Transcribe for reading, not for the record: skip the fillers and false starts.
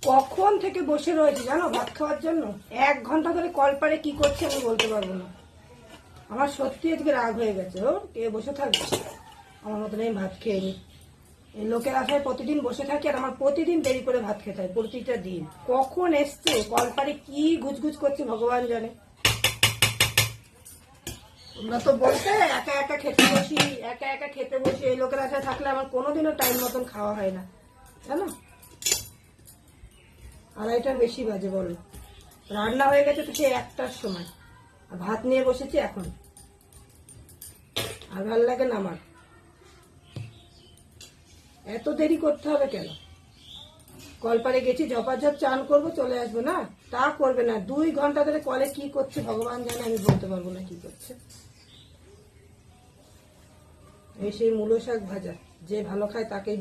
কখন থেকে বসে রয়েছে জানো ভাত খাওয়ার জন্য? 1 ঘন্টা ধরে কল পারে কি করছে আমি বলতে পারবো না। আমার সত্যি আজকে রাগ হয়ে গেছে। ও কে বসে থাকবে, আমার মতন আমি ভাত খেয়ে নি। এই লোকের আশায় প্রতিদিন বসে থাকি আর আমার প্রতিদিন দেরি করে ভাত খেতে হয়, প্রতিটা দিন। কখন এসছে কল পারে কি গুজগুজ করছে ভগবান জানে। তোমরা তো বলতে একা একা খেতে বসি, একা একা খেতে বসি। এই লোকের আশায় থাকলে আমার কোনোদিনও টাইম মতন খাওয়া হয় না জানো। 2:30টার বেশি বাজে বলো, রান্না হয়ে গেছে তো সে 1টার সময়, আর ভাত নিয়ে বসেছি এখন। আর ভাল লাগে না আমার, এত দেরি করতে হবে কেন? কলপারে গেছি ঝপাঝপ চান করবো চলে আসবো, না তা করবে না। 2 ঘন্টা ধরে কলে কি করছে ভগবান জানে, আমি বলতে পারবো না কি করছে। এই সেই মূলো শাক ভাজা, যে ভালো খায় তাকেই